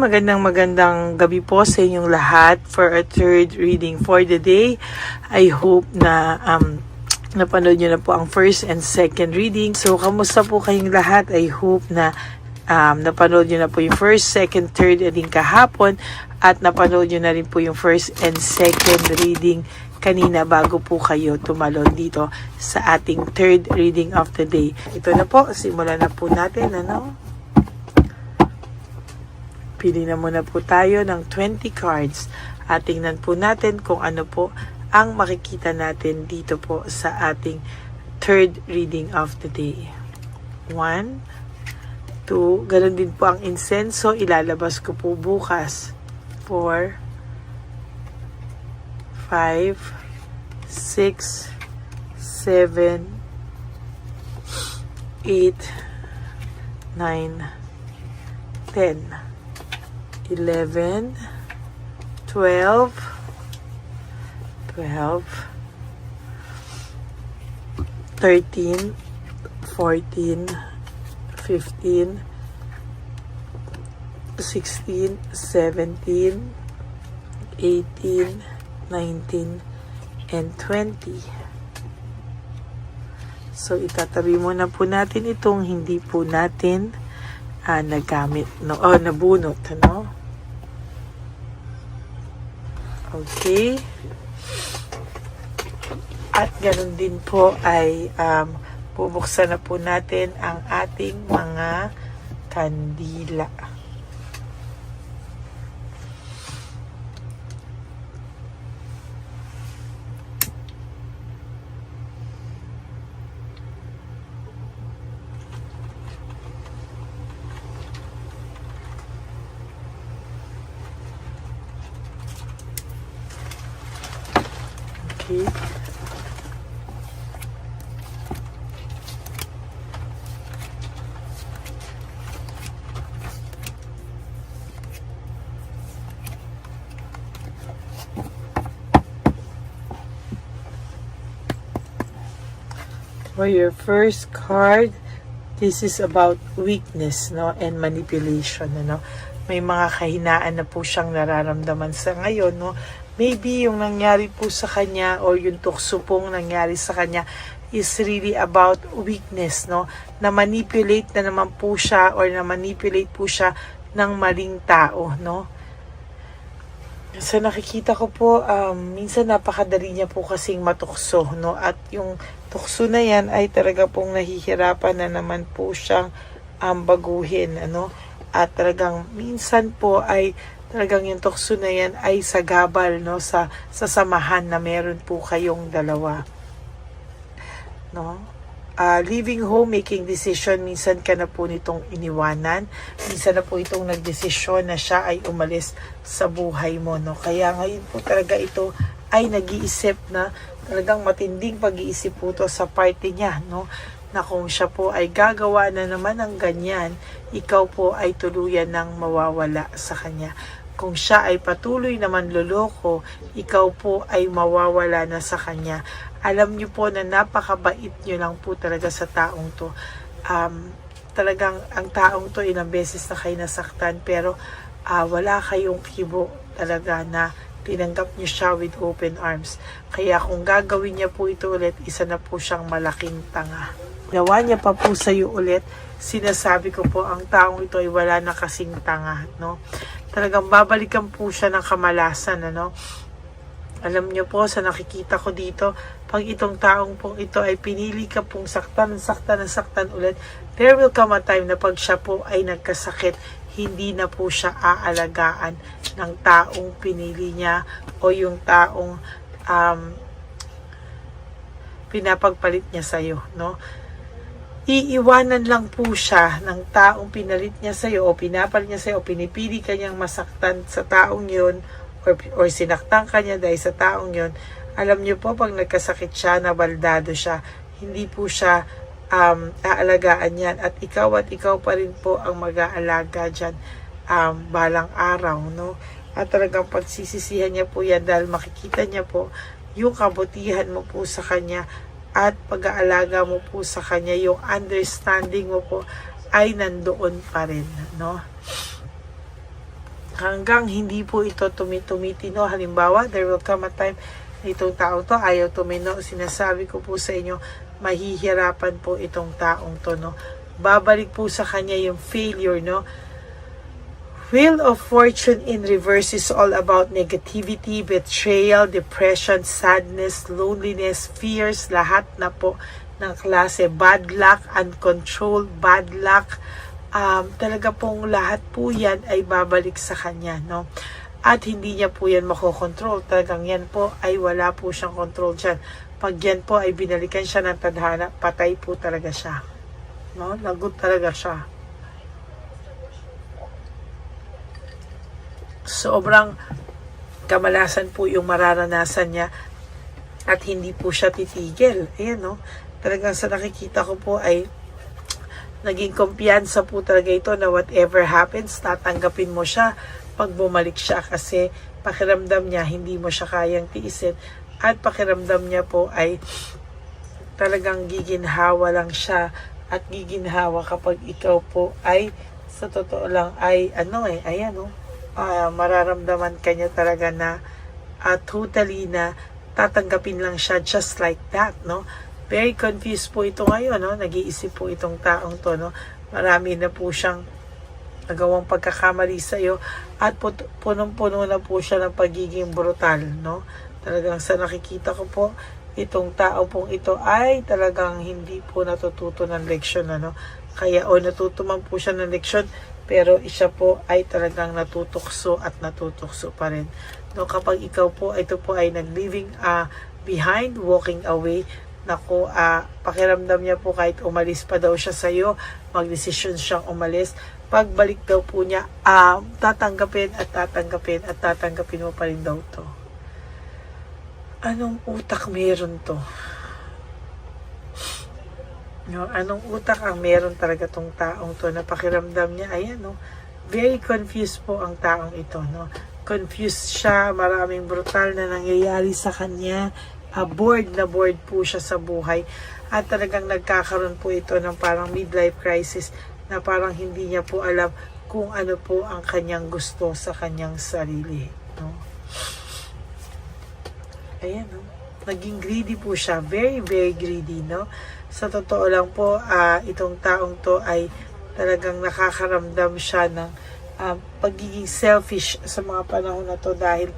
Magandang gabi po sa inyong lahat for our third reading for the day. I hope na napanood nyo na po ang first and second reading. So, kamusta po kayong lahat? I hope na napanood nyo na po yung first, second, third reading kahapon at napanood nyo na rin po yung first and second reading kanina bago po kayo tumalon dito sa ating third reading of the day. Ito na po, simulan na po natin, Pili na muna po tayo ng 20 cards at tingnan po natin kung ano po ang makikita natin dito po sa ating third reading of the day. 1, 2, ganun din po ang insenso, ilalabas ko po bukas. 4, 5, 6, 7, 8, 9, 10. 11, 12, 13, 14, 15, 16, 17, 18, 19, and 20. So, itatabi muna po natin itong hindi po natin nagamit, nabunot, Okay. At ganun din po ay bubuksan na po natin ang ating mga kandila. Okay. For your first card, this is about weakness, and manipulation, May mga kahinaan na po siyang nararamdaman sa ngayon, Maybe yung nangyari po sa kanya or yung tukso pong nangyari sa kanya is really about weakness, Na manipulate na naman po siya or na manipulate po siya ng maling tao, So nakikita ko po, minsan napakadali niya po kasing matukso, At yung tukso na yan ay talaga pong nahihirapan na naman po siyang baguhin, At talagang minsan po ay talagang yung tukso na yan ay sagabal, sa samahan na meron po kayong dalawa. Leaving home, making decision, minsan ka na po nitong iniwanan. Minsan na po itong nagdesisyon na siya ay umalis sa buhay mo, Kaya ngayon po talaga ito ay nag-iisip na talagang matinding pag-iisip po to sa party niya, Na kung siya po ay gagawa na naman ng ganyan, ikaw po ay tuluyan ng mawawala sa kanya. Kung siya ay patuloy naman loloko, ikaw po ay mawawala na sa kanya. Alam niyo po na napakabait niyo lang po talaga sa taong to. Talagang ang taong to ilang beses na kayo nasaktan, pero wala kayong kibo talaga na tinanggap niyo siya with open arms. Kaya kung gagawin niya po ito ulit, isa na po siyang malaking tanga. Gawa niya pa po sa iyo ulit, sinasabi ko po, ang taong ito ay wala na kasing tanga, Talagang babalikan po siya ng kamalasan, Alam niyo po, sa nakikita ko dito, pag itong taong pong ito ay pinili ka pong saktan ulit, there will come a time na pag siya po ay nagkasakit, hindi na po siya aalagaan ng taong pinili niya o yung taong pinapagpalit niya sa'yo, Iiwanan lang po siya ng taong pinalit niya sa'yo o pinapalit niya sa'yo o pinipili kanyang masaktan sa taong yun or sinaktan kanya dahil sa taong yun. Alam niyo po, pag nagkasakit siya, nabaldado siya, hindi po siya aalagaan yan. At ikaw pa rin po ang mag-aalaga dyan balang araw, At talagang pagsisisihan niya po yan dahil makikita niya po yung kabutihan mo po sa kanya at pag-aalaga mo po sa kanya, yung understanding mo po ay nandoon pa rin, hanggang hindi po ito tumitino. Halimbawa, there will come a time na itong taong to ayaw tumino. Sinasabi ko po sa inyo, mahihirapan po itong taong to, no? Babalik po sa kanya yung failure, no? Wheel of Fortune in reverse is all about negativity, betrayal, depression, sadness, loneliness, fears, lahat na po ng klase. Bad luck, uncontrolled, bad luck. Talaga pong lahat po yan ay babalik sa kanya, no? At hindi niya po yan makokontrol. Talagang yan po ay wala po siyang control dyan. Pag yan po ay binalikan siya ng tadhana, patay po talaga siya. No? Lagot talaga siya. Sobrang kamalasan po yung mararanasan niya at hindi po siya titigil. Ayan, no? Talagang sa nakikita ko po ay naging kumpiyansa po talaga ito na whatever happens, tatanggapin mo siya pag bumalik siya kasi pakiramdam niya hindi mo siya kayang tiisin at pakiramdam niya po ay talagang giginhawa lang siya at giginhawa kapag ikaw po ay sa totoo lang ay mararamdaman kanya talaga na totally na tatanggapin lang siya just like that, no? Very confused po ito ngayon, no? Nag-iisip po itong taong to, no? Marami na po siyang nagawang pagkakamali sa iyo at punong-puno na po siya ng pagiging brutal, no? Talagang sa nakikita ko po, itong tao pong ito ay talagang hindi po natututo ng leksyon, ano? Kaya natuto man po siya ng leksyon, pero siya po ay talagang natutukso at natutukso pa rin. No, kapag ikaw po, ito po ay nag-leaving behind, walking away, naku, pakiramdam niya po kahit umalis pa daw siya sa iyo, magdesisyon siyang umalis, pagbalik daw po niya, tatanggapin at tatanggapin at tatanggapin mo pa rin daw to. Anong utak meron to? No, anong utak ang meron talaga tong taong to na pakiramdam niya, ayan, no? Very confused po ang taong ito, no? Confused siya, maraming brutal na nangyayari sa kanya, bored na bored po siya sa buhay at talagang nagkakaroon po ito ng parang midlife crisis na parang hindi niya po alam kung ano po ang kanyang gusto sa kanyang sarili, no? Ayan, no? Naging greedy po siya. Very, very greedy, no? Sa totoo lang po, itong taong to ay talagang nakakaramdam siya ng pagiging selfish sa mga panahon na to dahil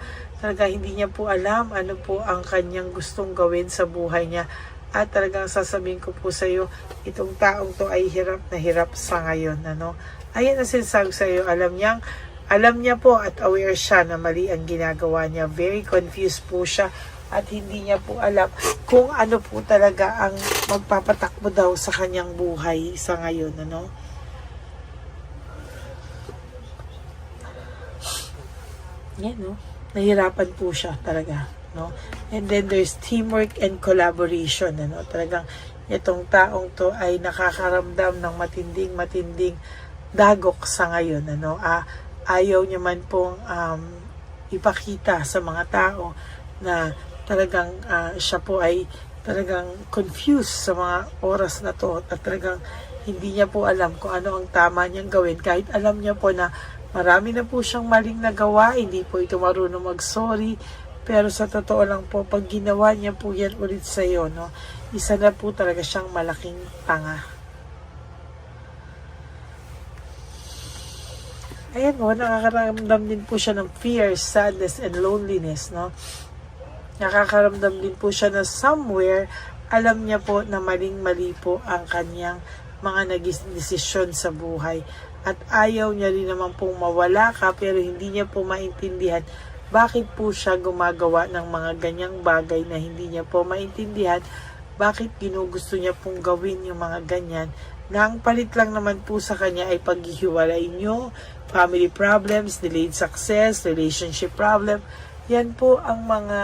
talaga hindi niya po alam ano po ang kanyang gustong gawin sa buhay niya. At talagang sasabihin ko po sa iyo, itong taong to ay hirap na hirap sa ngayon, ano? Ayan ang sinasabi sa iyo, alam niya po at aware siya na mali ang ginagawa niya. Very confused po siya at hindi niya po alam kung ano po talaga ang magpapatakbo daw sa kanyang buhay sa ngayon, ano? Yan, no? Nahirapan po siya talaga, no? And then there's teamwork and collaboration, ano? Talagang itong taong to ay nakakaramdam ng matinding dagok sa ngayon, ano? Ayaw niya man pong ipakita sa mga tao na talagang siya po ay talagang confused sa mga oras na to at talagang hindi niya po alam kung ano ang tama niyang gawin kahit alam niya po na marami na po siyang maling nagawa, hindi po ito marunong mag-sorry, pero sa totoo lang po pag ginawa niya po yan ulit sa iyo, no, isa na po talaga siyang malaking tanga. Ayan po, nakakaramdam din po siya ng fear, sadness, and loneliness, no? Nakakaramdam din po siya na somewhere, alam niya po na maling-mali po ang kanyang mga naging desisyon sa buhay. At ayaw niya rin naman pong mawala ka, pero hindi niya po maintindihan bakit po siya gumagawa ng mga ganyang bagay na hindi niya po maintindihan, bakit ginugusto niya pong gawin yung mga ganyan, na ang palit lang naman po sa kanya ay paghihiwalay niyo, family problems, delayed success, relationship problem. Yan po ang mga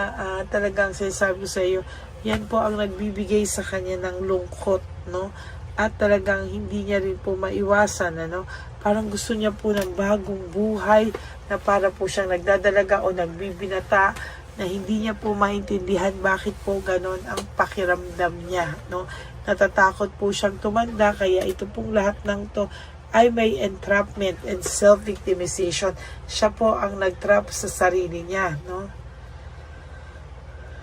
talagang sinasabi ko sa iyo, yan po ang nagbibigay sa kanya ng lungkot, no? At talagang hindi niya rin po maiwasan, ano? Parang gusto niya po ng bagong buhay na para po siyang nagdadalaga o nagbibinata na hindi niya po maintindihan bakit po ganon ang pakiramdam niya, no? Natatakot po siyang tumanda, kaya ito pong lahat ng to ay may entrapment and self-victimization. Siya po ang nag-trap sa sarili niya, no?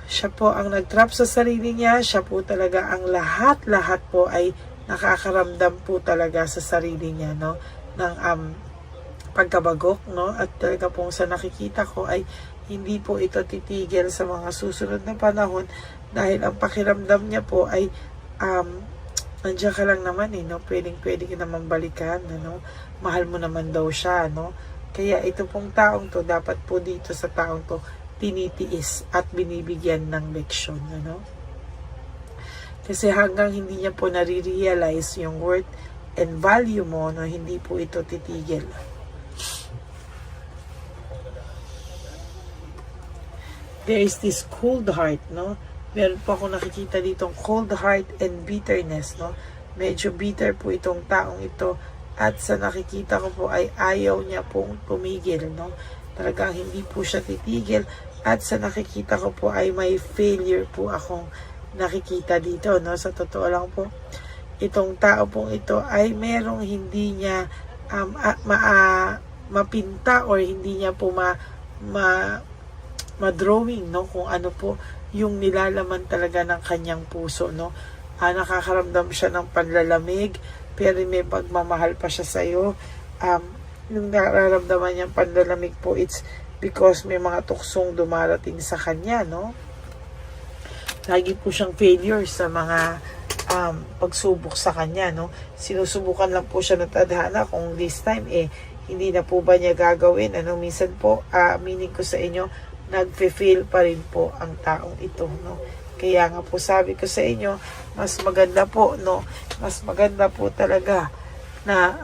Siya po ang nag-trap sa sarili niya. Siya po talaga ang lahat po ay nakakaramdam po talaga sa sarili niya, no? Ng pagkabagok, no? At talaga pong sa nakikita ko ay hindi po ito titigil sa mga susunod na panahon dahil ang pakiramdam niya po ay nandiyan ka lang naman no? Pwede ka naman balikan, ano? Mahal mo naman daw siya, no? Kaya ito pong taong to, dapat po dito sa taong to, tinitiis at binibigyan ng leksyon, ano? Kasi hanggang hindi niya po nare-realize yung worth and value mo, no, hindi po ito titigil. There is this cold heart, no? Meron po ako nakikita ditong cold heart and bitterness, no? Medyo bitter po itong taong ito at sa nakikita ko po ay ayaw niya pong tumigil, no? Talagang hindi po siya titigil at sa nakikita ko po ay may failure po akong nakikita dito, no? Sa totoo lang po, itong tao pong ito ay merong hindi niya mapinta or hindi niya po ma-drawing, no? Kung ano po yung nilalaman talaga ng kanyang puso, no? Nakakaramdam siya ng panlalamig, pero may pagmamahal pa siya sa iyo. Yung nararamdaman niyang panlalamig po, it's because may mga tuksong dumarating sa kanya, no? Lagi po siyang failure sa mga pagsubok sa kanya, no? Sinusubukan lang po siya ng tadhana kung this time hindi na po ba niya gagawin, ano? Minsan po, meaning ko sa inyo, nagfe-fail pa rin po ang taong ito, no? Kaya nga po sabi ko sa inyo, mas maganda po, no? Mas maganda po talaga na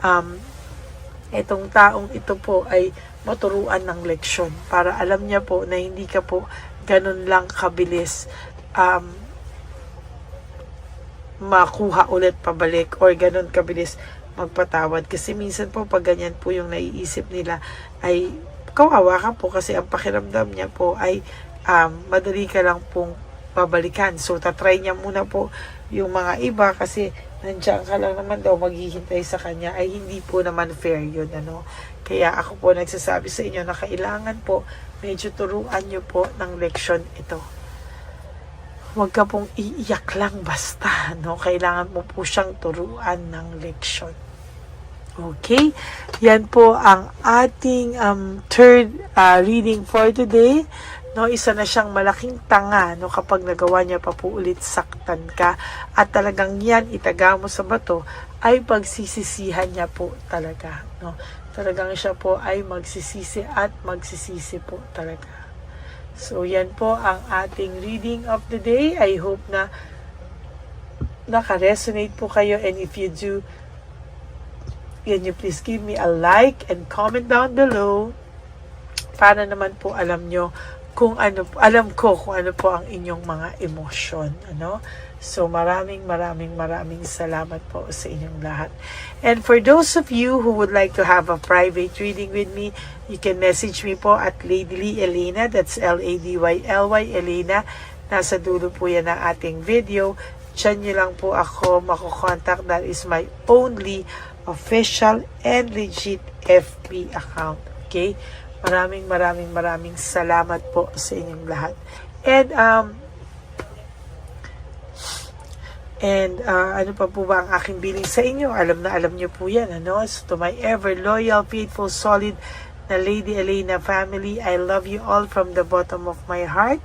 itong taong ito po ay maturuan ng leksyon para alam niya po na hindi ka po ganun lang kabilis makuha ulit pabalik or ganun kabilis magpatawad. Kasi minsan po pag ganyan po yung naiisip nila ay kawawa ka po kasi ang pakiramdam niya po ay madali ka lang pong babalikan. So tatry niya muna po yung mga iba kasi nandiyan ka lang naman daw maghihintay sa kanya ay hindi po naman fair yun, ano. Kaya ako po nagsasabi sa inyo na kailangan po medyo turuan nyo po ng leksyon ito. Huwag ka pong iiyak lang basta, no? Kailangan mo po siyang turuan ng leksyon. Okay? Yan po ang ating third reading for today. No, isa na siyang malaking tanga, no, kapag nagawa niya pa po ulit saktan ka at talagang yan itaga mo sa bato ay pagsisisihan niya po talaga, no. Talagang siya po ay magsisisi at magsisisi po talaga. So yan po ang ating reading of the day. I hope na naka-resonate po kayo, and if you do, can you please give me a like and comment down below para naman po alam ko kung ano po ang inyong mga emosyon, ano. So maraming salamat po sa inyong lahat. And for those of you who would like to have a private reading with me, you can message me po at Ladyly Elena, that's LADYLY Elena. Nasa dulo po yan ng ating video. Diyan nyo lang po ako makukontak. That is my only official and legit FB account. Okay? Maraming salamat po sa inyong lahat. And ano pa po ba ang aking bilin sa inyo? Alam nyo po yan, ano? So to my ever loyal, faithful, solid na Lady Elena family, I love you all from the bottom of my heart.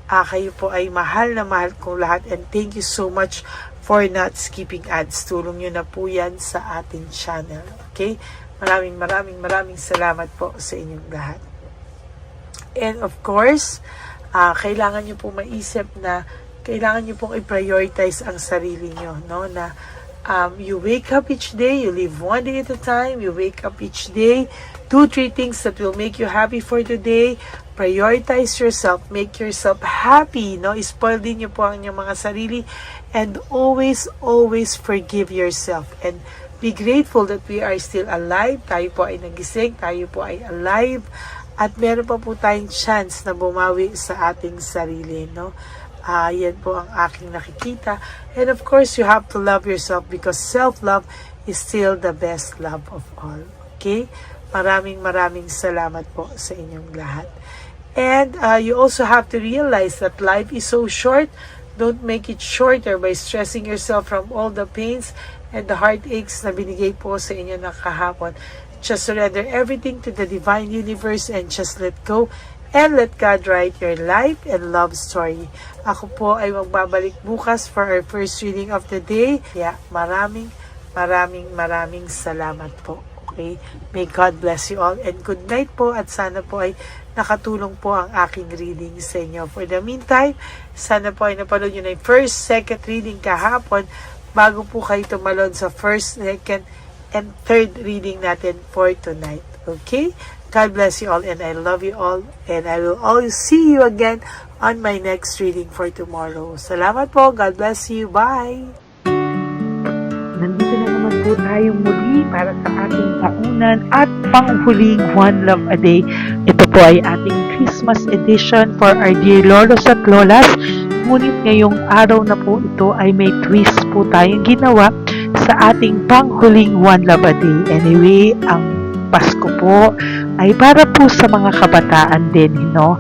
Kayo po ay mahal na mahal kong lahat, and thank you so much for not skipping ads. Tulong nyo na po yan sa ating channel. Okay? Maraming salamat po sa inyong lahat. And of course, kailangan nyo po maisip na kailangan nyo pong i-prioritize ang sarili nyo, no? Na you wake up each day, you live one day at a time, you wake up each day, do 3 things that will make you happy for today. Prioritize yourself, make yourself happy, no? Spoil din nyo po ang inyong mga sarili, and always forgive yourself, and be grateful that we are still alive. Tayo po ay nagising, tayo po ay alive, at meron pa po tayong chance na bumawi sa ating sarili, no? Yan po ang aking nakikita. And of course, you have to love yourself because self-love is still the best love of all. Okay? Maraming salamat po sa inyong lahat. And you also have to realize that life is so short. Don't make it shorter by stressing yourself from all the pains and the heartaches na binigay po sa inyo ng kahapon. Just surrender everything to the divine universe and just let go and let God write your life and love story. Ako po ay magbabalik bukas for our first reading of the day. Yeah, maraming salamat po. Okay? May God bless you all and good night po at sana po ay nakatulong po ang aking reading sa inyo. For the meantime, sana po ay napanood nyo na yung first, second reading kahapon bago po kayo tumalon sa first, second, and third reading natin for tonight. Okay? God bless you all and I love you all and I will always see you again on my next reading for tomorrow. Salamat po. God bless you. Bye! Nandito na naman po tayong muli para sa ating taunan at panghuling One Love a Day. Ito po ay ating Christmas edition for our dear lolos at lolas. Ngunit ngayong araw na po ito ay may twist po tayong ginawa sa ating panghuling One Love a Day. Anyway, ang Pasko po ay para po sa mga kabataan din, no?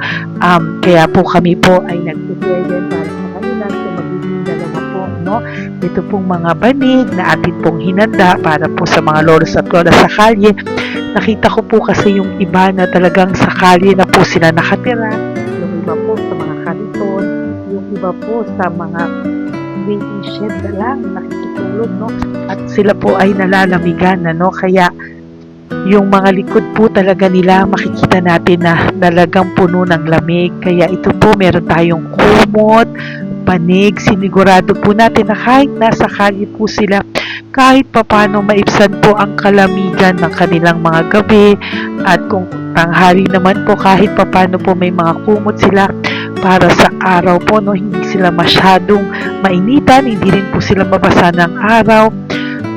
Kaya po kami po ay nag-prepare din para sa kanila. So magiging dalawa po, no? Ito pong mga banig na atin pong hinanda para po sa mga lolos at lolas sa kalye. Nakita ko po kasi yung iba na talagang sa kalye na po sila nakatira. Yung iba po sa mga kariton. Yung iba po sa mga waiting shed na lang nakikitulog, no? At sila po ay nalalamigan, no? Kaya yung mga likod po talaga nila makikita natin na talagang puno ng lamig. Kaya ito po meron tayong kumot, panig, sinigurado po natin na kahit nasa kalye po sila, kahit papano maibsan po ang kalamigan ng kanilang mga gabi. At kung tanghali naman po, kahit papano po may mga kumot sila para sa araw po, no? Hindi sila masyadong mainitan, hindi rin po sila mabasa ng araw.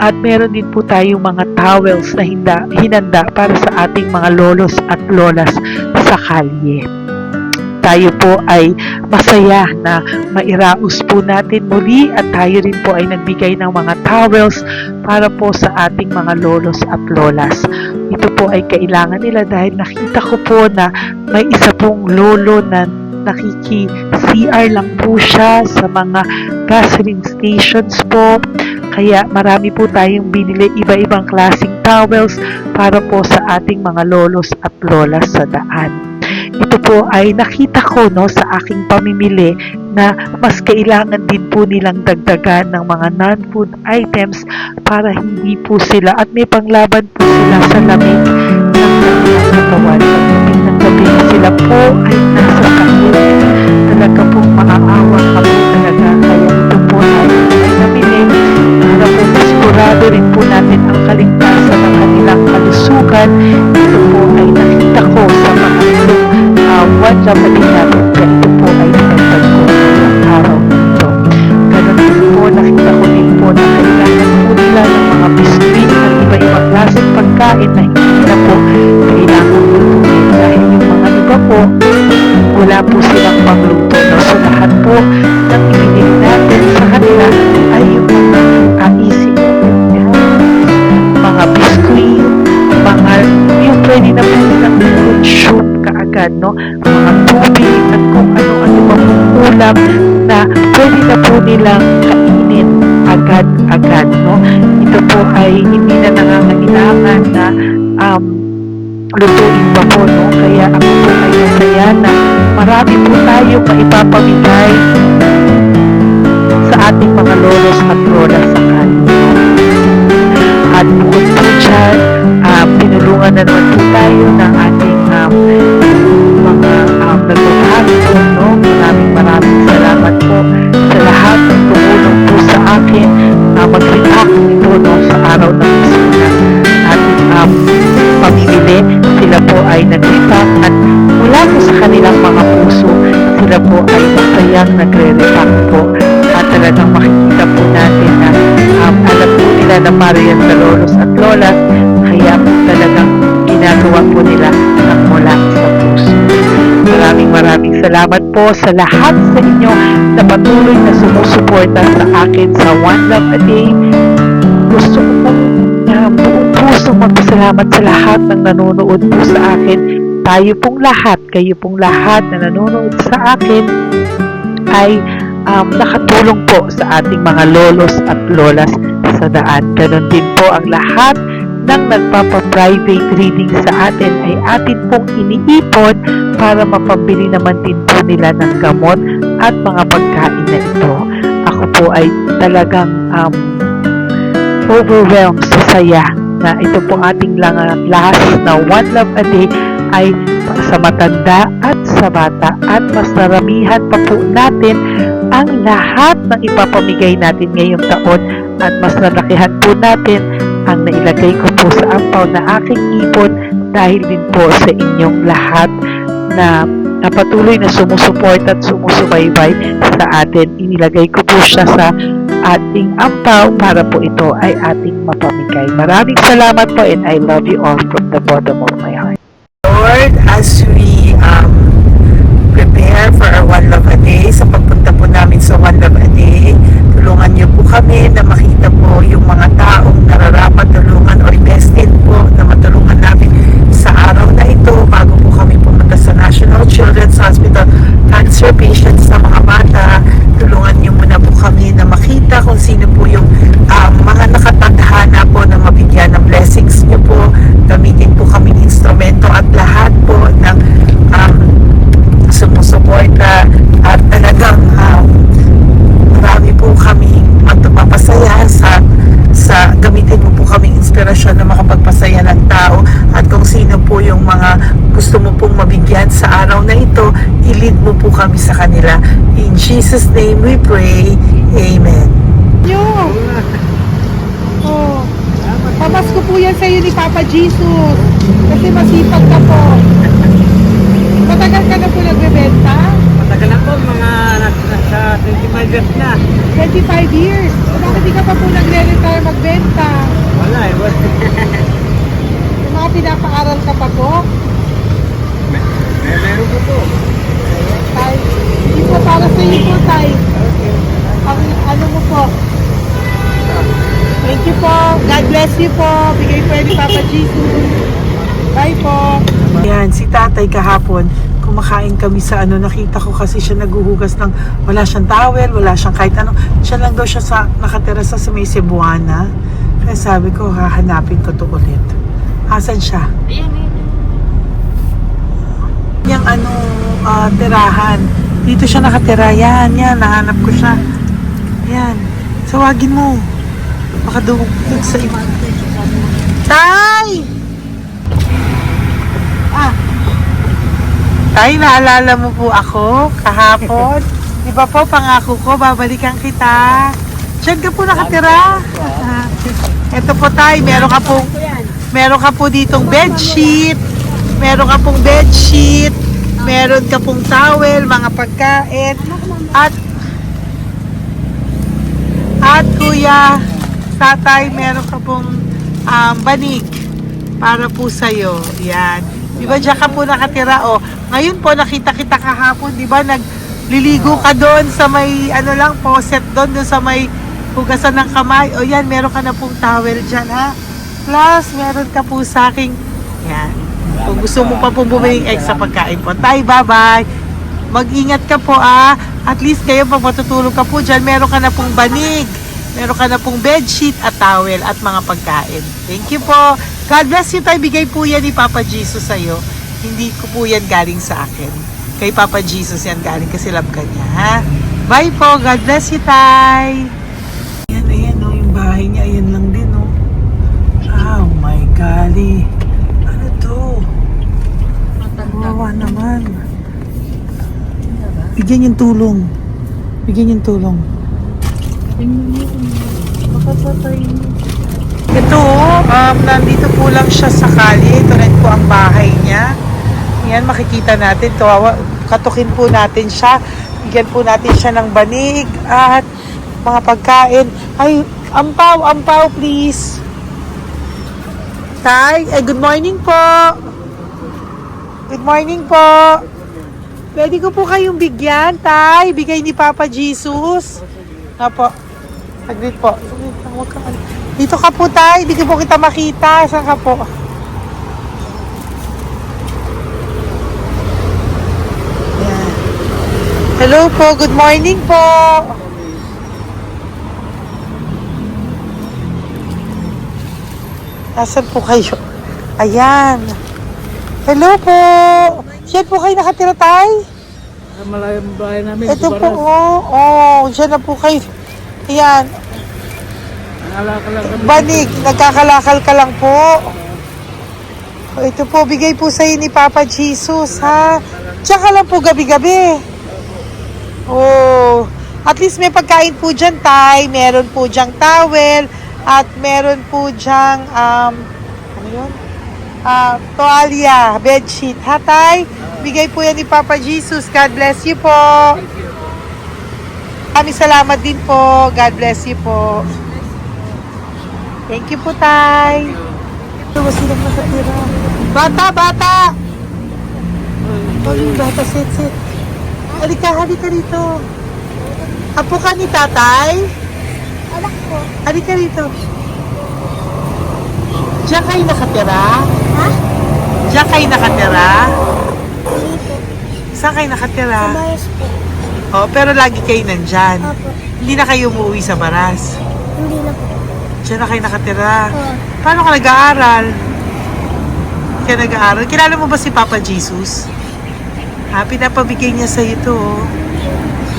At meron din po tayong mga towels na hinanda para sa ating mga lolos at lolas sa kalye. Tayo po ay masaya na mairaos po natin muli at tayo rin po ay nagbigay ng mga towels para po sa ating mga lolos at lolas. Ito po ay kailangan nila dahil nakita ko po na may isa pong lolo na nakiki-CR lang po siya sa mga gasoline stations po. Kaya marami po tayong binili iba-ibang klaseng towels para po sa ating mga lolos at lolas sa daan. Ito po ay nakita ko, no, sa aking pamimili na mas kailangan din po nilang dagdagan ng mga non-food items para hindi po sila at may panglaban po sila sa lamig ng kanilang katawan. Pagdating ng gabi sila po ay nasa kahit talaga pong maaawa kami talaga. Kaya ito po ay nabili para po sigurado rin po natin ang kaligtasan ng kanilang kalusugan. Ito po ay nakita ko sa mga One Love a Day natin. Kaya ito po ay pinagtag ko ng araw nito. Ganun din po, nakita ko din po na kailangan po nila ng mga biskuit at iba-ibang klaseng pagkain na hindi na po kailangan lutuin. Dahil yung mga iba po, wala po silang pangluto. So lahat po ng ibinili natin sa kanila ay yung mga easy mga biskuit, mga yung pwede na po nilang shoot kaagad, no? Mga tubig at kung ano-ano pang ulam na pwede na po nilang kainin agad-agad, no? Ito po ay hindi na nangangailangan na lutuin pa po, no? Kaya ako po ay masaya na marami po tayo maipapamigay sa ating mga lolos at lolas sa kanila. At bukod po dyan, pinulungan na naman po tayo ng ating mga nagpapahapon, no? Maraming salamat po sa lahat ng tumulong po sa akin mag-react nito, no, sa araw ng ating pamimili. Sila po ay nag-react at mula po sa kanilang mga puso, sila po ay masayang nagre-react po. At talagang makikita po natin na alam po nila na para yan sa lolos at lolas, kaya po talagang ginagawa po nila ang mula sa puso. Maraming salamat po sa lahat sa inyo na patuloy na sumusuporta sa akin sa One Love a Day. Gusto ko po gustong magpasalamat sa lahat ng nanonood po sa akin. Tayo pong lahat, kayo pong lahat na nanonood sa akin ay nakatulong po sa ating mga lolos at lolas sa daan. Ganon din po ang lahat ng nagpapa-private reading sa atin ay atin pong iniipon para mapambili naman din po nila ng gamot at mga pagkain na ito. Ako po ay talagang overwhelmed sa saya na ito po ating last na One Love a Day ay sa matanda at sa bata, at mas naramihan pa po natin ang lahat ng ipapamigay natin ngayong taon, at mas nalakihan po natin ang nailagay ko po sa ampaw na aking ipon dahil din po sa inyong lahat na patuloy na sumusuport at sumusubaybay sa atin. Inilagay ko po siya sa ating ampaw para po ito ay ating mapamigay. Maraming salamat po, and I love you all from the bottom of my heart. Lord, as we prepare for our One Love a Day, sa pagpunta po namin sa One Love a Day, tulungan niyo po kami na makita po yung mga taong nararapat tulungan or destined po na matulungan namin sa araw na ito bago po kami pumunta sa National Children's Hospital. Cancer patients sa mga bata, tulungan niyo muna po kami na makita kung sino po yung mga nakatadhana po na mabigyan ng blessings niyo po. Gamitin po kami ng instrumento at lahat po ng sumusuporta, at talagang marami po kami magpapasaya sa gamitin mo po kaming inspirasyon na makapagpasaya ng tao, at kung sino po yung mga gusto mo pong mabigyan sa araw na ito, i-lead mo po kami sa kanila. In Jesus' name we pray. Amen. Oh, pamasko po yan sa'yo ni Papa Jesus. Kasi masipag ka po. Matagal ka na po nagbebenta? Matagal na po, mga nasa 25 years na. 25 years. Bakit di ka pa po nagre-retire magbenta? Wala eh. Yung mga pinapaaral ka pa po? Meron ko po. Tay, hindi po para sa iyo po, Tay. Ang ano mo po? Thank you po. God bless you po. Bigay po yan ni Papa Jesus. Bye po. Yan, si tatay kahapon, kumakain kami sa nakita ko kasi siya naguhugas ng, wala siyang towel, wala siyang kahit ano. Siya lang daw siya nakatira sa may Cebuana. Kaya sabi ko, hahanapin ko to ulit. Asan siya? Yung tirahan. Dito siya nakatira. Yan, nahanap ko siya. Yan. Tawagin mo. Baka doon sa iba. Tay! Tay, naalala mo po ako kahapon? Di ba po, pangako ko, babalikan kita. Diyan ka po nakatira. Ito po, Tay, meron ka po ditong bedsheet. Meron ka pong bedsheet. Meron ka pong towel, mga pagkain. At kuya, tatay, meron ka pong banig para po sa'yo. Yan. Di ba diyan ka po nakatira? O, ngayon po nakita kita kahapon, di ba nagliligo ka doon sa may faucet doon sa may hugasan ng kamay. O yan, meron ka na pong towel dyan, ha? Plus, meron ka po sa aking, yan. Kung gusto mo pa pong bumili ng extra pagkain po. Tay, bye-bye. Mag-ingat ka po, At least kayo, pag matutulog ka po dyan, meron ka na pong banig. Meron ka na pong bedsheet at towel at mga pagkain. Thank you po. God bless you, Tay. Bigay po yan ni Papa Jesus sa'yo. Hindi ko po yan galing sa akin. Kay Papa Jesus yan galing kasi love ka niya, ha? Bye po. God bless you, Tay. Ayan, yung bahay niya. Ayan lang din, Oh my golly. Ano to? Kawawa naman. Bigyan yung tulong. Ito, nandito po lang siya sa kalye. Ito rin po ang bahay niya. Yan, makikita natin. Katukin po natin siya. Bigyan po natin siya ng banig at mga pagkain. Ay, ampaw, please. Tay, good morning po. Good morning po. Pwede ko po kayong bigyan, Tay. Bigay ni Papa Jesus. Apo. Saglit po. Dito ka po tayo, hindi ko po kita makita. Saan ka po? Yan. Hello po, good morning po. Nasaan po kayo? Ayan. Hello po. Diyan po kayo nakatira tayo? Sa malayang bahay namin. Ito po, diyan na po kayo. Ayan. Nalakal lang kami. Banig, nagkakalakal ka lang po. O, ito po, bigay po sa'yo ni Papa Jesus, ha? Tsaka lang po gabi-gabi. Oh, at least may pagkain po dyan, tay. Meron po dyang towel. At meron po dyang, ano yun? Toalya, bedsheet, ha, tay? Bigay po yan ni Papa Jesus. God bless you po. Maraming salamat din po. God bless you po. Thank you po, tay. Ito, silang nakatira. Bata! Oh, yung bata, sit. Halika dito. Apo ka ni tatay? Anak ko. Halika rito. Diyan kayo nakatira? Ha? Diyan kayo nakatira? Dito. Saan kayo nakatira? Bayas po. Oh, pero lagi kayo nandyan. Opo. Hindi na kayo umuwi sa Baras. Hindi na po. Diyan na kayo nakatira. Oo. Paano ka nag-aaral? Hindi ka nag-aaral? Kilala mo ba si Papa Jesus? Ha, pinapabigay niya sa ito.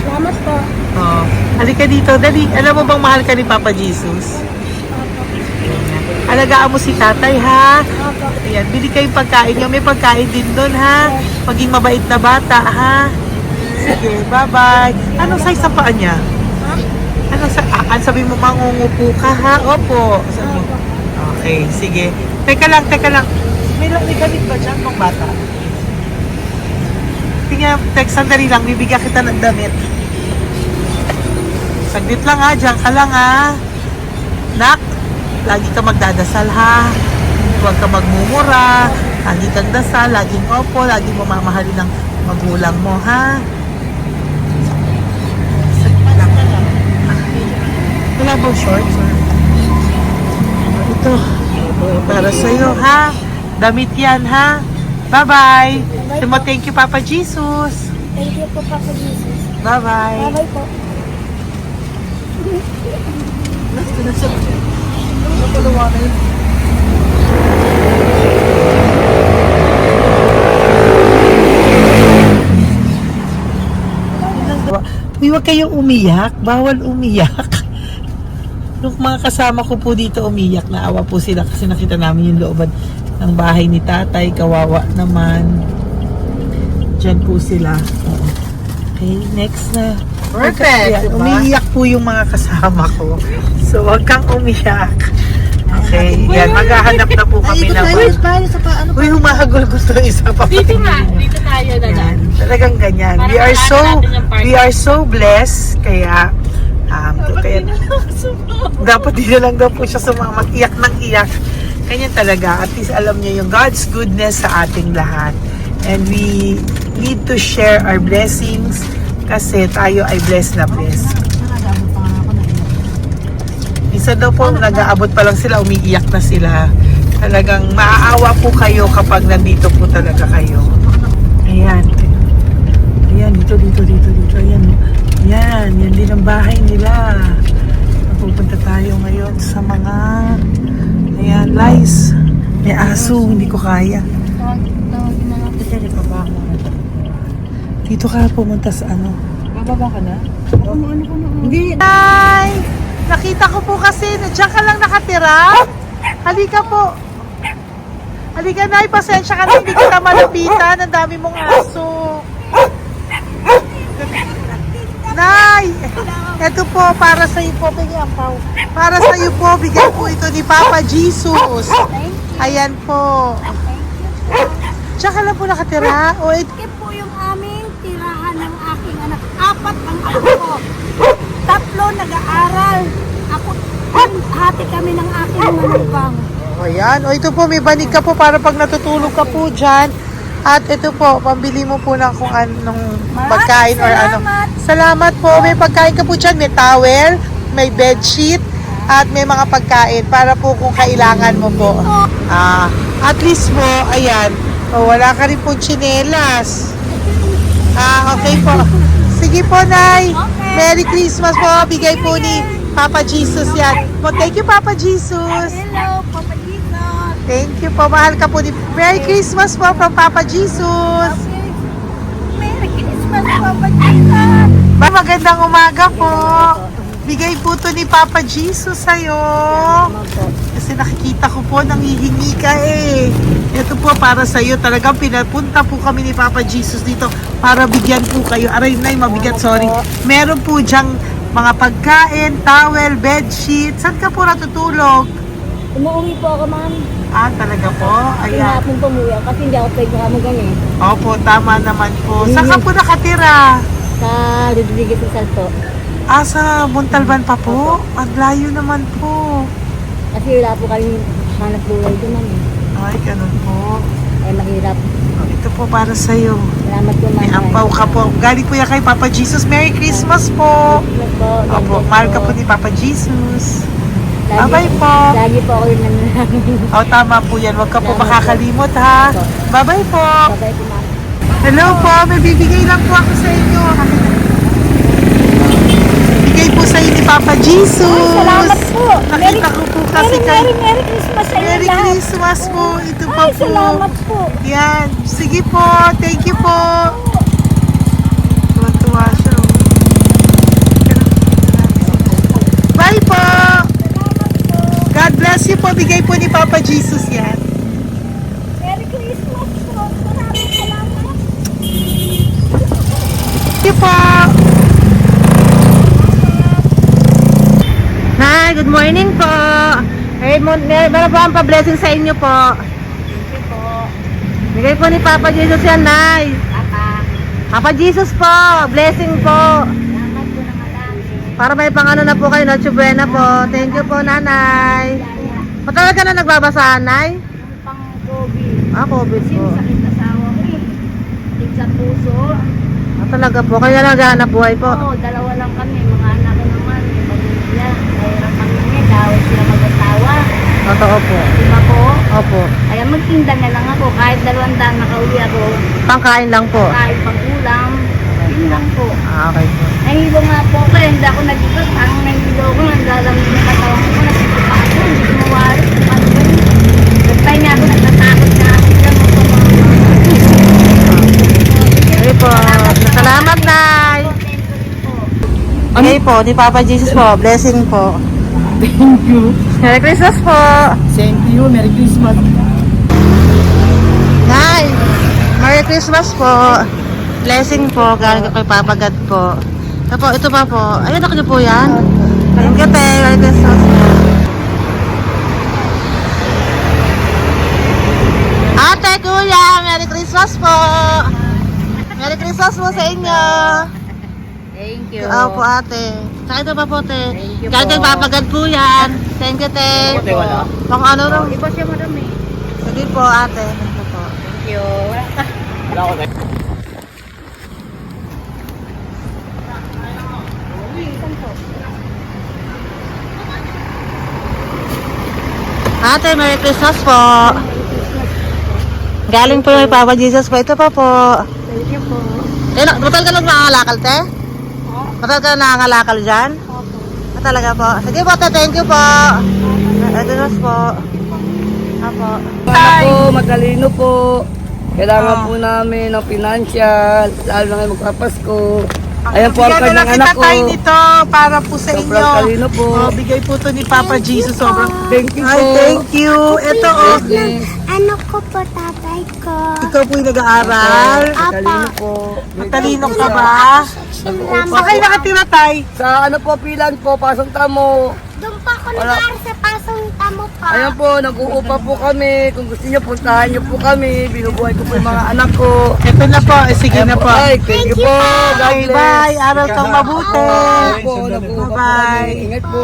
Salamat po. Oh. Halika dito, dali. Alam mo bang mahal ka ni Papa Jesus? Alagaan mo si tatay, ha? Opo. Ayan, bili kayong pagkain nyo. May pagkain din doon, ha? Maging mabait na bata, ha? Sige, bye-bye. Anong size ang paa niya? Ha? Anong sabi mo, mangungupo ka, ha? Opo. Sabi mo. Okay, sige. Teka lang. May gamit ba dyan ng bata? Tingnan, sandali lang. Bibigyan kita ng damit. Saglit lang, ha? Diyan ka lang, ha? Nak, lagi ka magdadasal, ha? Huwag ka magmumura. Lagi kang dasal. Laging opo. Laging mo mamahalin ng magulang mo, ha? Saglit lang. Wala bang shorts? Ito. Para sa'yo, ha? Damit yan, ha? Bye-bye. Sabi mo, thank you, Papa Jesus. Thank you po, Papa Jesus. Bye-bye. Bye-bye po. Uy, huwag kayong umiyak. Bawal umiyak. Nung mga kasama ko po dito umiyak, naawa po sila kasi nakita namin yung looban ng bahay ni tatay. Kawawa naman. Diyan po sila. Okay, next na. Perfect, Yan, diba? umiiyak po yung mga kasama ko. So, huwag kang umiyak. Okay, yan. Maghahanap na po kami na. Uy, humahagol gusto isa pa. Dito tayo na Yan, talagang ganyan. We are so blessed. Kaya, dapat di na lang daw po siya sumama. Iyak ng iyak. Ganyan talaga. At least alam niyo yung God's goodness sa ating lahat. And we need to share our blessings kasi tayo ay blessed na blessed. Minsan daw po, nag-aabot pa lang sila, umiiyak na sila. Talagang maaawa po kayo kapag nandito po talaga kayo. Ayan. Ayan, dito. Ayan. Yan din ang bahay nila. Pupunta tayo ngayon sa mga ayan, lice. May aso, hindi ko kaya. Dito ka pumunta sa ano? Bababa ka na? Hindi. Hi! Nakita ko po kasi, diyan ka lang nakatira. Halika po. Halika, Nay, pasensya ka na, hindi kita malapitan. Ang dami mong aso. Nay, eto po, para sa iyo po, bigyan po. Para sa iyo po, bigyan po ito ni Papa Jesus. Ayan po. Diyan ka lang po nakatira. O, Ito po yung aming tirahan ng aking anak. 4 ang anak ko. 3 nag-aaral. Ako, hati kami ng aking manugang. ayan. O, ito po, may banig ka po para pag natutulog ka po dyan. At ito po, pambili mo po ng kung anong pagkain or ano. salamat. Salamat po. May pagkain ka po dyan. May towel, may bedsheet, at may mga pagkain para po kung kailangan mo po. At least po, ayan, wala ka rin po tsinelas. Okay po. Sige po, Nay. Okay. Merry Christmas po. Bigay po ni Papa Jesus yan. Thank you, Papa Jesus. Hello, Papa Jesus. Thank you po. Mahal ka po ni... Merry Christmas po from Papa Jesus. Okay. Merry Christmas, Papa Jesus. Magandang umaga po. Bigay po to ni Papa Jesus sa'yo. Kasi nakikita ko po, nanghihingi ka eh. Ito po para sa'yo. Talagang pinapunta po kami ni Papa Jesus dito para bigyan po kayo. Aray, Nay, mabigat, sorry. Meron po dyang mga pagkain, towel, bedsheet. Saan ka po natutulog? Umuwi po ako, ma'am. Talaga po? Ayan. Hinapon po umuwi ako kasi hindi ako pwede makamugan eh. Opo, tama naman po. Saan ka po nakatira? Sa Rodriguez Rizal po. Sa Montalban pa po? Ang layo naman po. Kasi wala po kami hanap buhay doon, ma'am. Ay, ganun po. Ay, mahirap. Ito po para sa'yo. Salamat po, ma'am. May ampaw ka po. Galing po yan kay Papa Jesus. Merry Christmas po. Salamat po. Opo, mahal ka po ni Papa Jesus. Lagi- Bye-bye po. Lagi po ako yung nananangin. Tama po yan. Huwag ka po makakalimot, ha? Bye-bye po. Babay po, ma'am. Hello po. May bibigay lang po ako sa inyo. Bigay po sa inyo ni Papa Jesus. Salamat po. Nakita ko po kasi kay... Merry Christmas sa inyo Merry lahat. Christmas po. Ito pa Ay, po. salamat po. Yan. Sige po. Thank you po. Tuwa-tuwa siya. Bye po. God bless you po. Bigay po ni Papa Jesus yan. Merry Christmas po. Maraming salamat. Thank you po. Hi, good morning po. Meron po ang pa-blessing sa inyo po. Thank you po. Bigay po ni Papa Jesus yan, Nay. Papa. Papa Jesus po. Blessing po. Salamat po ng malaki. Para may pangano na po kayo, Noche Buena po. Thank you po, Nanay. Matagal ka na nagbabasahan, Nay? Pang COVID. COVID Kasi po. sakit na sa awa ko eh. Sakit sa puso. Talaga po. Kaya naghahanap buhay po. Oo, dalawa lang kami. Mga anak ko naman. May pamilya. Mahirap kami niya. Dahil sila mag-asawa. Totoo po. Diba po? Opo. Kaya magtinda na lang ako. Kahit 200 nakauwi ako. Pangkain lang po. Kahit pang ulam. Yun lang po. Okay po. Nahilo nga po ako. Kaya hindi ako nag-igot. Ang nahilo ko. Naglalamig na katawan ko. Nagsipa ako. Hindi ko mawari. Ano ba yun? Nagtay nga ako. Nagtatakot na ako. Diyan mo po mga. Okay po. Salamat, Nay. Okay po. Ni Papa Jesus po. Blessing po. Thank you. Merry Christmas po. Thank you. Merry Christmas. Nay, Merry Christmas po. Blessing po, galing kay Papa God po. Ito pa po. Ayun, ako niyo po yan. Thank you, te. Merry Christmas po. Ate, kuya, Merry Christmas po. Merry Christmas po sa inyo. Thank you. Po, ate. Saka ito pa po, te. Thank you Galing kay po. Papa God po yan. Thank you, te. Ate, wala. Pang ano lang. Iba siya marami. Sige po, ate. Thank you po. Thank you. Wala ka. Wala ko. Ate, Merry Christmas po. Galing po kay Papa Jesus po. Ito pa po. Thank you po. Batal ka nangangalakal, te? Batal ka nangangalakal dyan? Talaga po. Sige po, te. Thank you po. Merry Christmas po. Apo. Ano po, matalino po. Kailangan po namin ng financial, lalo na ngayon magpapasko. Ayan po ang Bigyan na lang kanyang kita anak ko. tayo nito para po sa Sobrang inyo. talino po. Bigay po to ni Papa Jesus. Sobrang. Thank you Ay, po. thank you. Ito, oh. Yes. Ano ko po, tatay ko? Ikaw po yung nag-aaral. Matalino po. Matalino ka ba? Saan kayo nakatira, tay? Sa ano po, pilan po, pasong tamo. Doon pa ako Wala. nag-aaral sa pasong tamo pa. Ayan po, nag-uupa po kami. Kung gusto niyo, puntahan niyo po kami. Binubuhay ko po yung mga anak ko. Ito na po. Sige na po. Ay, thank you po. God Okay, bless. bye. Aral kang mabuti. Ayan po, nag-uupa po Bye-bye. kami. Ingat po.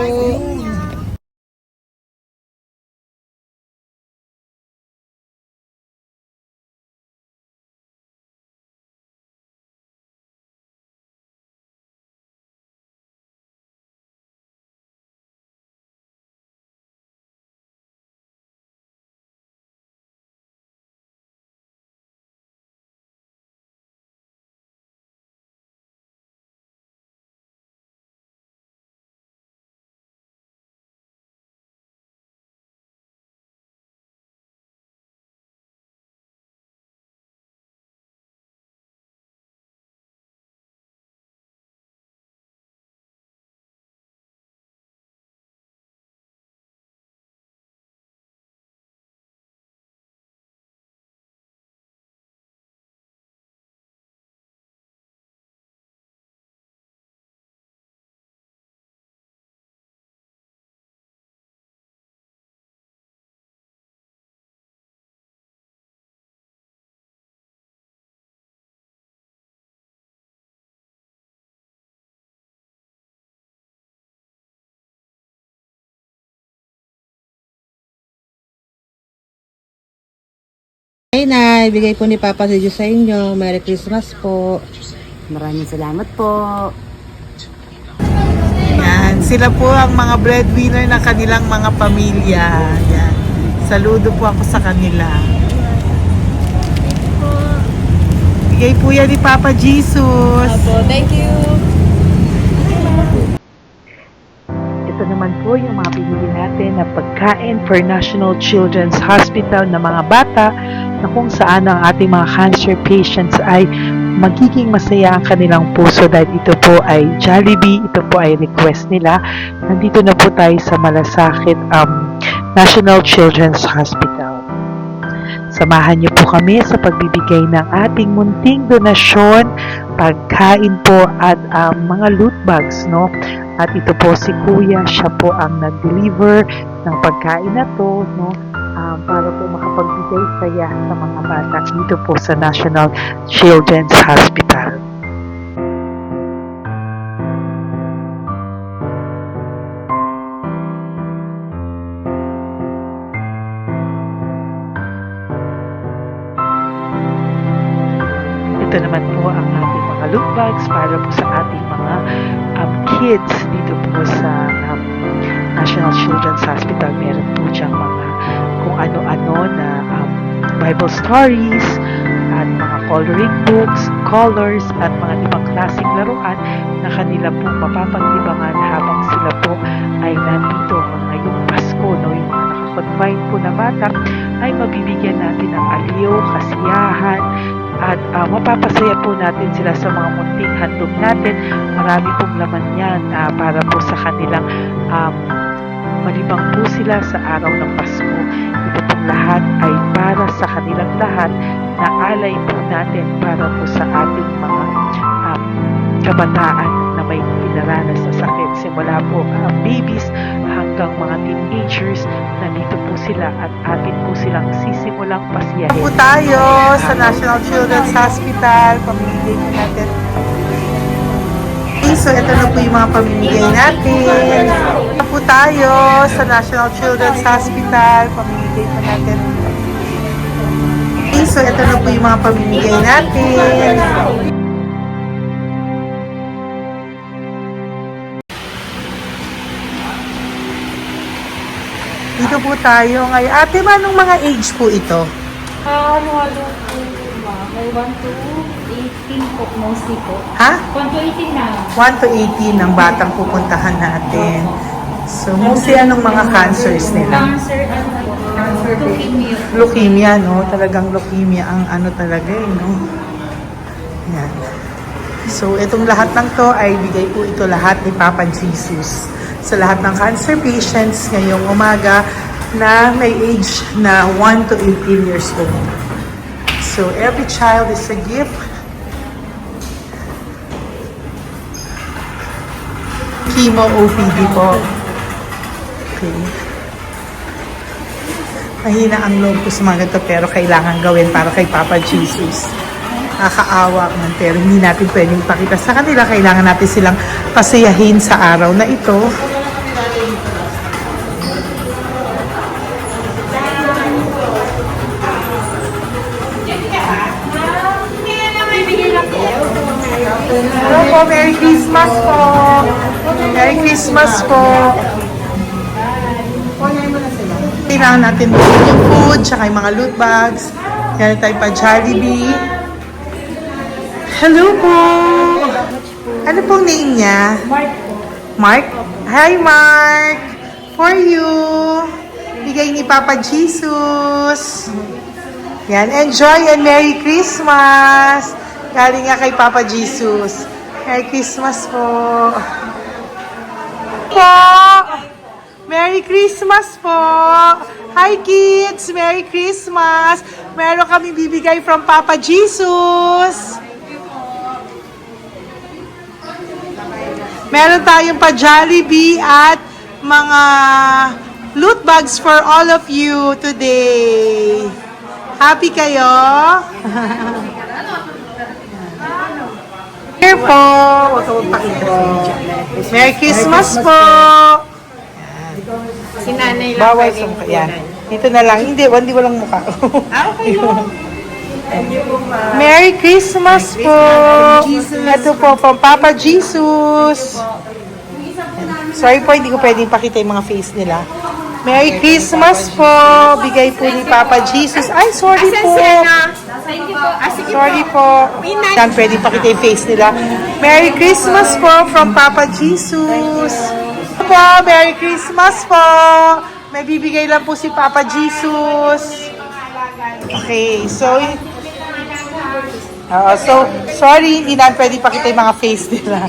Nay, bigay po ni Papa si Diyos sa inyo. Merry Christmas po. Maraming salamat po. Yan, sila po ang mga breadwinner ng kanilang mga pamilya. Yan. Saludo po ako sa kanila. Bigay po yan ni Papa Jesus. Thank you. Ito naman po yung mga binili natin na pagkain for National Children's Hospital na mga bata na kung saan ang ating mga cancer patients ay magiging masaya ang kanilang puso dahil ito po ay Jollibee, ito po ay request nila. Nandito na po tayo sa Malasakit National Children's Hospital. Samahan niyo po kami sa pagbibigay ng ating munting donasyon, pagkain po at mga loot bags, no? At ito po si Kuya, siya po ang nag-deliver ng pagkain na to, no? Para po makapagbigay saya sa mga bata dito po sa National Children's Hospital. Ito naman po ang ating mga loot bags para po sa ating mga kids dito po sa National Children's Hospital. Meron po diyang mga kung ano-ano na Bible stories at mga coloring books, colors at mga ibang klaseng laruan na kanila po mapapaglibangan habang sila po ay nandito ngayong Pasko, no? Yung mga nakakonfine po na bata ay mabibigyan natin ng aliw, kasiyahan, at mapapasaya po natin sila sa mga munting handog natin. Marami pong laman yan para po sa kanilang malibang po sila sa araw ng Pasko. Ito pong lahat ay para sa kanilang lahat na alay po natin para po sa ating mga kabataan na may pinaranas sa sakit. Simula po babies hanggang mga teenagers, nandito po sila at atin po silang sisimulang pasiyahin. Po tayo sa National Children's Hospital. Pamimigay po natin. So, ito na po yung mga pamimigay natin. Ito po tayo sa National Children's Hospital. Pamimigay po natin. So, ito na po yung mga pamimigay natin. Dito po tayo ngayon. Ate, anong mga age po ito? Ano po ba? May 1 to 18 po, mostly po. Ha? 1 to 18 na. 1 to 18 ang batang pupuntahan natin. So, mostly anong mga cancers nila? Cancer, ano po? Leukemia. Leukemia, no? Talagang leukemia ang ano talaga eh, no? Yan. So, itong lahat ng to ay bigay po ito lahat ni Papa Jesus sa lahat ng cancer patients ngayong umaga na may age na 1 to 18 years old. So, every child is a gift. Chemo OPD po. Okay. Mahina ang loob ko sa mga ganito pero kailangan gawin para kay Papa Jesus. Nakakaawa man pero hindi natin pwedeng ipakita sa kanila. Kailangan natin silang pasayahin sa araw na ito. Hello po, Merry Christmas po. Merry Christmas po. Kailangan natin yung food, tsaka yung mga loot bags. Yan tayo pa Jollibee. Hello po. Ano pong name niya? Mark po. Mark? Hi, Mark. For you. Bigay ni Papa Jesus. Yan, enjoy and Merry Christmas. Galing nga kay Papa Jesus. Merry Christmas po. Merry Christmas po. Hi kids, Merry Christmas. Meron kami bibigay from Papa Jesus. Meron tayong pa Jollibee at mga loot bags for all of you today. Happy kayo? Here po. Huwag ka magpakita sa video. Merry Christmas po. Si nanay lang Bawal sa mukha. Yan. Dito na lang. Hindi walang mukha. Okay po. Merry Christmas po! Ito po, from Papa Jesus. Sorry po, hindi ko pwedeng pakita yung mga face nila. Merry Christmas po! Bigay po ni Papa Jesus. Ay, sorry po! Sorry po. Yan, pwedeng pakita yung face nila. Merry Christmas po from Papa Jesus. Po, Merry Christmas po! May bibigay lang po si Papa Jesus. Okay, so sorry, hindi na pwede pakita yung mga face nila.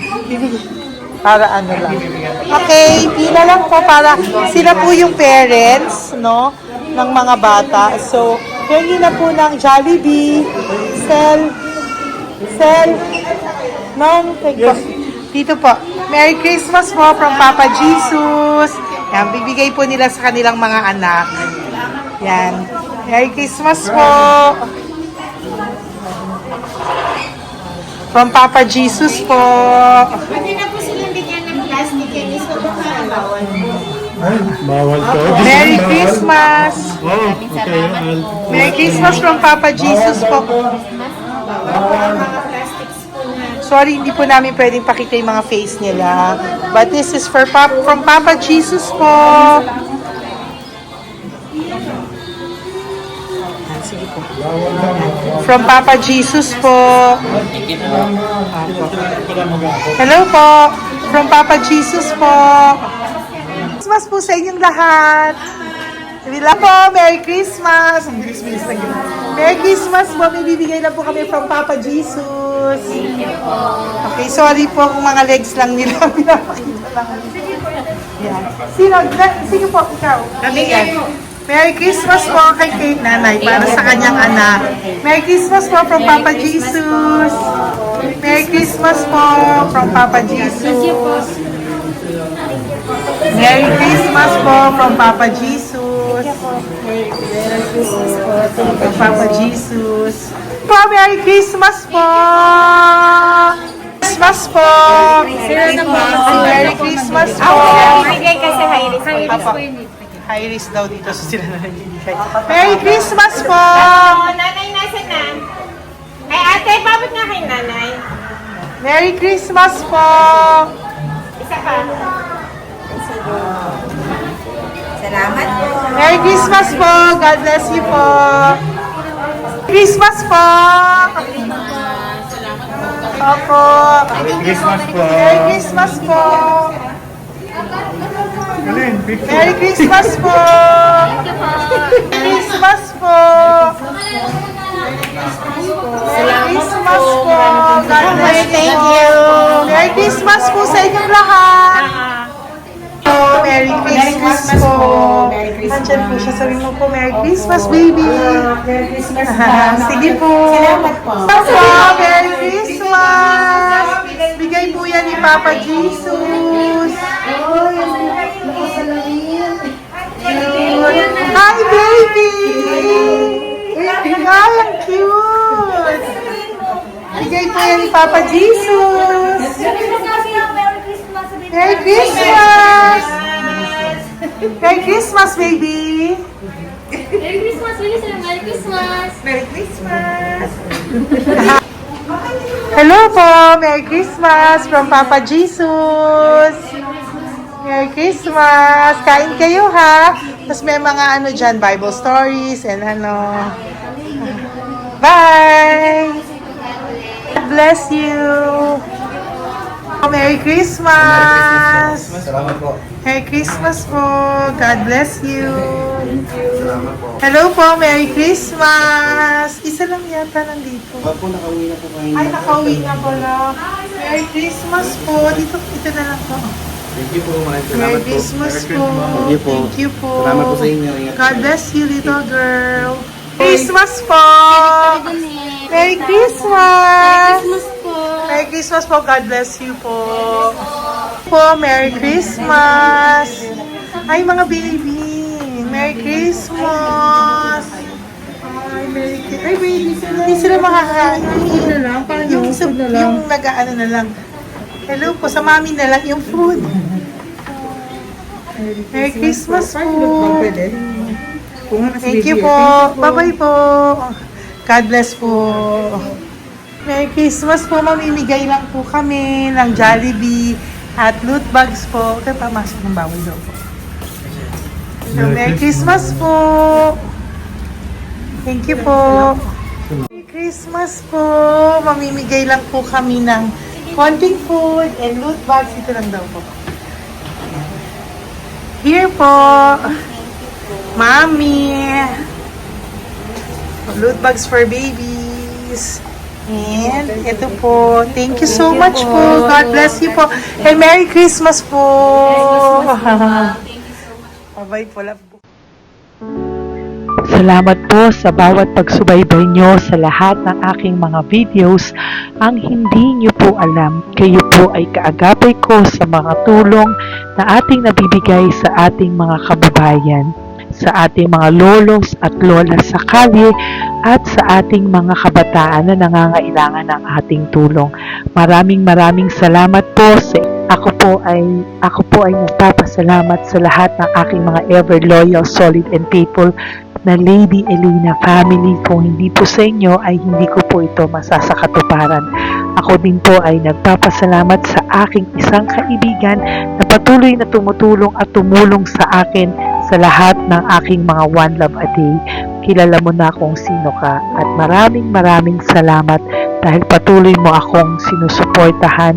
Para ano lang. Okay, pila lang po para sila po yung parents, no, ng mga bata. So, hingi na po ng Jollibee, Cell, dito po. Merry Christmas po from Papa Jesus. Yan, bibigay po nila sa kanilang mga anak. Yan. Merry Christmas po. From Papa Jesus po. Pwede na po silang bigyan ng plastic yan. Iso po ka bawal. Bawal to. Merry Christmas. Oh, okay. Merry Christmas from Papa Jesus po. Mga plastics po na. Sorry, hindi po namin pwedeng pakita yung mga face nila. But this is from Papa Jesus po. Sige po. From Papa Jesus po. Hello po. From Papa Jesus po. Christmas po sa inyong lahat. Wila po, Merry Christmas. Merry Christmas po. May bibigay na po kami from Papa Jesus. Okay, sorry po kung mga legs lang nila. Pinapakita lang. Yan. Sino po? Ikaw. Merry Christmas po kay nanay para sa kanyang anak. Merry Christmas po from Papa Jesus. Merry Christmas po from Papa Jesus. Merry Christmas po from Papa Jesus. Merry Christmas po from Papa Jesus. Po, Merry Christmas po. Christmas po. Merry Christmas po. Bigay kasi high-risk. Apo. High risk daw dito so sila na nagbibigay. Merry Christmas po! Oh, nanay, nasa na? Ay, ate, babot nga kay nanay. Merry Christmas po! Isa pa. Salamat po. Merry Christmas po! God bless you po! Christmas po! Opo! Merry Christmas po. Merry Christmas po! Merry Christmas po! Christmas po! Merry Christmas po! God bless you! Merry Christmas po sa inyong lahat! Merry Christmas po! Nandyan po siya. Sabi mo po, Merry Christmas, baby! Merry Christmas po! Sige po! Salamat po! Merry Christmas! Bigay po yan ni Papa Jesus! Hi, baby! Hi, ang cute! Bigay po yan ni Papa Jesus! Merry Christmas! Merry Christmas, baby! Merry Christmas! Merry Christmas! Merry Christmas! Hello po! Merry Christmas from Papa Jesus! Merry Christmas! Kain kayo ha! Tapos may mga ano dyan, Bible stories and ano. Bye! God bless you! Merry Christmas! Salamat po. Merry Christmas po! God bless you! Hello po! Merry Christmas! Isa lang yata nandito. Ako nakauwi na po kayo. Ay, nakauwi na pala. Merry Christmas po! Dito na lang po. Thank you po. Merry Christmas po. Thank you po. Thank you po. Salamat po sa inyo. Ingat po. God bless you, little girl. Christmas po. Merry Christmas. Merry Christmas po. God bless you po. Merry Christmas. Ay, mga baby. Merry Christmas. Ay, Merry Christmas. Ay, baby sila. Hindi sila makakain. Yung nag-ano na lang. Hello po, sa mami na lang yung food. Merry Christmas po. Thank you po. Bye-bye po. God bless po. Merry Christmas po. Mamimigay lang po kami ng Jollibee at loot bags po. Kaya pamasok ng bawal daw po. So, Merry Christmas po. Thank you po. Merry Christmas po. Mamimigay lang po kami ng konting food and loot bags. Ito lang daw po. Here po. Mami. Loot bags for babies. And ito po. Thank you so much po. God bless you po. And Merry Christmas po. Bye-bye po. Love po. Salamat po sa bawat pagsubaybay nyo sa lahat ng aking mga videos. Ang hindi nyo po alam, kayo po ay kaagapay ko sa mga tulong na ating nabibigay sa ating mga kababayan, sa ating mga lolos at lola sa kalye, at sa ating mga kabataan na nangangailangan ng ating tulong. Maraming salamat po sa ako po ay nagpapasalamat sa lahat ng aking mga ever loyal, solid and faithful na Lady Elena family. Kung hindi po sa inyo ay hindi ko po ito masasakatuparan. Ako din po ay nagpapasalamat sa aking isang kaibigan na patuloy na tumutulong at tumulong sa akin sa lahat ng aking mga One Love a Day. Kilala mo na kung sino ka at maraming salamat dahil patuloy mo akong sinusuportahan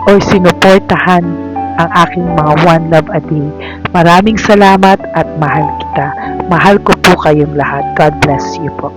or sinuportahan ang aking mga One Love a Day. Maraming salamat at mahal kita. Mahal ko po kayong lahat. God bless you po.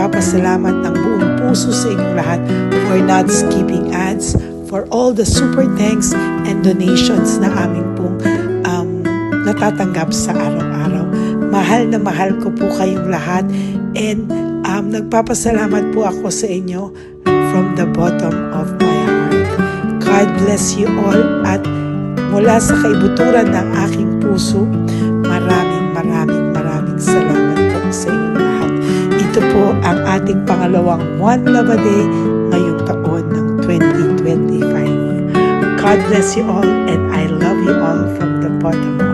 nagpapasalamat ng buong puso sa inyong lahat for not skipping ads, for all the super thanks and donations na aming pong natatanggap sa araw-araw. Mahal na mahal ko po kayong lahat, and nagpapasalamat po ako sa inyo from the bottom of my heart. God bless you all, at mula sa kaibuturan ng aking puso, maraming salamat po sa inyong lahat. Ito po ang ating pangalawang One Love a Day ngayong taon ng 2025. God bless you all, and I love you all from the bottom